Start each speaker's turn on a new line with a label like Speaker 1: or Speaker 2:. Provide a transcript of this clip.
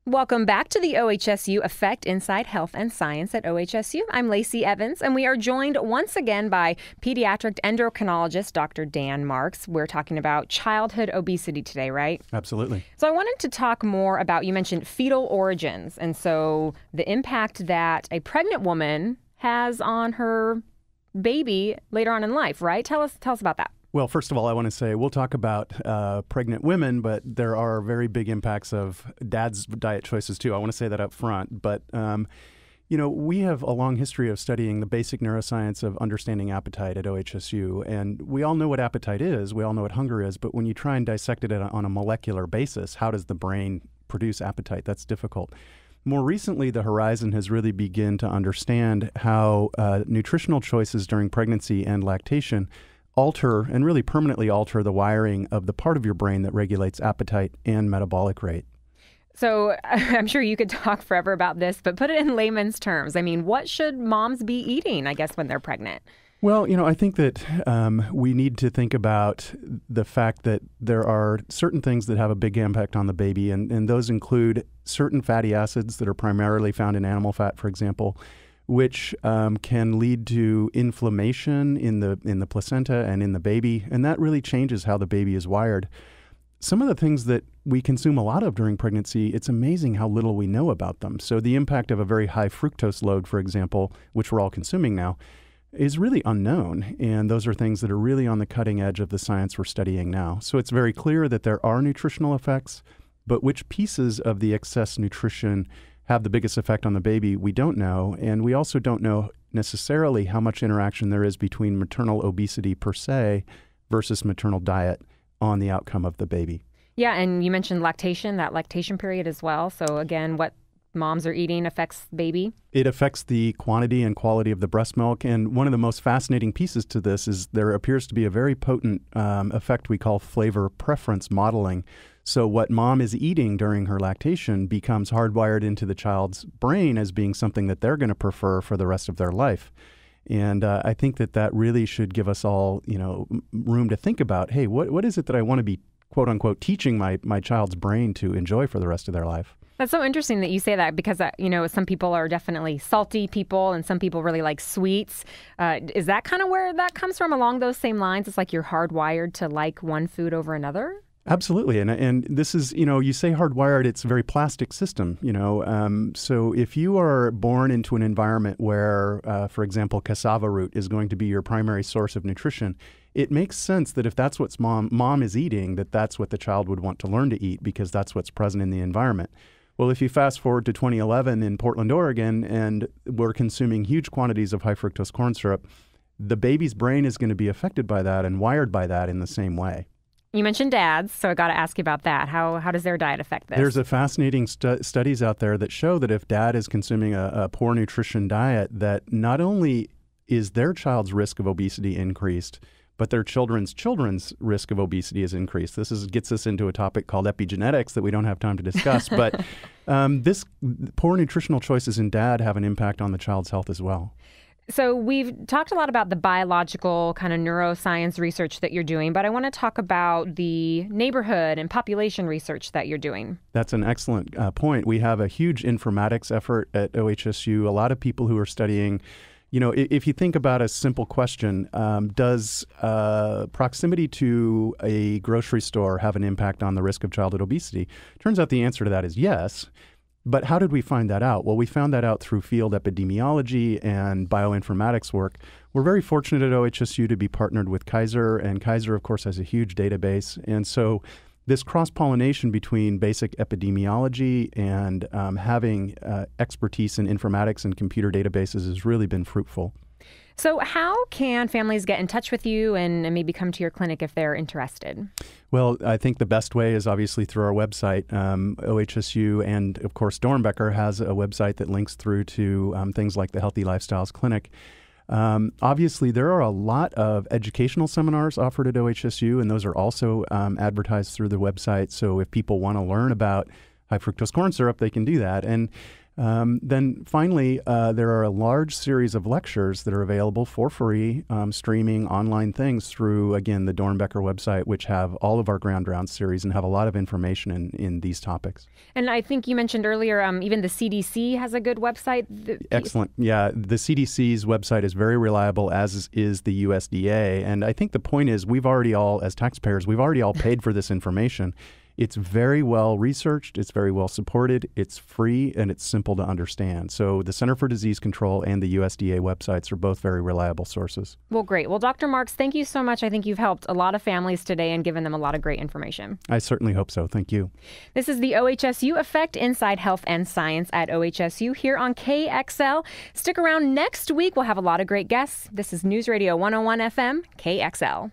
Speaker 1: Welcome back to the OHSU Effect Inside Health and Science at OHSU. I'm Lacey Evans, and we are joined once again by pediatric endocrinologist Dr. Dan Marks. We're talking about childhood obesity today, right?
Speaker 2: Absolutely.
Speaker 1: So I wanted to talk more about, you mentioned fetal origins, and so the impact that a pregnant woman has on her baby later on in life, right? Tell us about that.
Speaker 2: Well, first of all, I want to say we'll talk about pregnant women, but there are very big impacts of dad's diet choices too. I want to say that up front. But, we have a long history of studying the basic neuroscience of understanding appetite at OHSU. And we all know what appetite is. We all know what hunger is. But when you try and dissect it on a molecular basis, how does the brain produce appetite? That's difficult. More recently, the horizon has really begun to understand how nutritional choices during pregnancy and lactation alter and really permanently alter the wiring of the part of your brain that regulates appetite and metabolic rate.
Speaker 1: So I'm sure you could talk forever about this, but put it in layman's terms. I mean, what should moms be eating, I guess, when they're pregnant?
Speaker 2: Well, I think that we need to think about the fact that there are certain things that have a big impact on the baby, and those include certain fatty acids that are primarily found in animal fat, for example, which can lead to inflammation in the placenta and in the baby, and that really changes how the baby is wired. Some of the things that we consume a lot of during pregnancy, it's amazing how little we know about them. So the impact of a very high fructose load, for example, which we're all consuming now, is really unknown, and those are things that are really on the cutting edge of the science we're studying now. So it's very clear that there are nutritional effects, but which pieces of the excess nutrition have the biggest effect on the baby, we don't know. And we also don't know necessarily how much interaction there is between maternal obesity per se versus maternal diet on the outcome of the baby.
Speaker 1: Yeah, and you mentioned lactation, that lactation period as well. So again, what moms are eating affects baby?
Speaker 2: It affects the quantity and quality of the breast milk. And one of the most fascinating pieces to this is there appears to be a very potent effect we call flavor preference modeling. So what mom is eating during her lactation becomes hardwired into the child's brain as being something that they're going to prefer for the rest of their life. And I think that really should give us all, room to think about, hey, what is it that I want to be, quote unquote, teaching my child's brain to enjoy for the rest of their life?
Speaker 1: That's so interesting that you say that because, some people are definitely salty people and some people really like sweets. Is that kind of where that comes from along those same lines? It's like you're hardwired to like one food over another?
Speaker 2: Absolutely. And this is, you say hardwired, it's a very plastic system, So if you are born into an environment where, for example, cassava root is going to be your primary source of nutrition, it makes sense that if that's what mom is eating, that's what the child would want to learn to eat because that's what's present in the environment. Well, if you fast forward to 2011 in Portland, Oregon, and we're consuming huge quantities of high fructose corn syrup, the baby's brain is going to be affected by that and wired by that in the same way.
Speaker 1: You mentioned dads, so I got to ask you about that. How does their diet affect this?
Speaker 2: There's a fascinating studies out there that show that if dad is consuming a poor nutrition diet, that not only is their child's risk of obesity increased, but their children's risk of obesity is increased. This gets us into a topic called epigenetics that we don't have time to discuss. But this poor nutritional choices in dad have an impact on the child's health as well.
Speaker 1: So we've talked a lot about the biological kind of neuroscience research that you're doing, but I want to talk about the neighborhood and population research that you're doing.
Speaker 2: That's an excellent point. We have a huge informatics effort at OHSU. A lot of people who are studying, if you think about a simple question, does proximity to a grocery store have an impact on the risk of childhood obesity? Turns out the answer to that is yes. But how did we find that out? Well, we found that out through field epidemiology and bioinformatics work. We're very fortunate at OHSU to be partnered with Kaiser, and Kaiser, of course, has a huge database. And so this cross-pollination between basic epidemiology and having expertise in informatics and computer databases has really been fruitful.
Speaker 1: So how can families get in touch with you and maybe come to your clinic if they're interested?
Speaker 2: Well, I think the best way is obviously through our website. OHSU and, of course, Dornbecker has a website that links through to things like the Healthy Lifestyles Clinic. Obviously, there are a lot of educational seminars offered at OHSU, and those are also advertised through the website. So if people want to learn about high fructose corn syrup, they can do that. And Then finally, there are a large series of lectures that are available for free, streaming online things through, again, the Dornbecker website, which have all of our Ground Round series and have a lot of information in these topics.
Speaker 1: And I think you mentioned earlier, even the CDC has a good website.
Speaker 2: Excellent. Yeah, the CDC's website is very reliable, as is the USDA. And I think the point is as taxpayers, we've already all paid for this information. It's very well researched, it's very well supported, it's free, and it's simple to understand. So the Center for Disease Control and the USDA websites are both very reliable sources.
Speaker 1: Well, great. Well, Dr. Marks, thank you so much. I think you've helped a lot of families today and given them a lot of great information.
Speaker 2: I certainly hope so. Thank you.
Speaker 1: This is the OHSU Effect, Inside Health and Science at OHSU here on KXL. Stick around next week. We'll have a lot of great guests. This is News Radio 101 FM, KXL.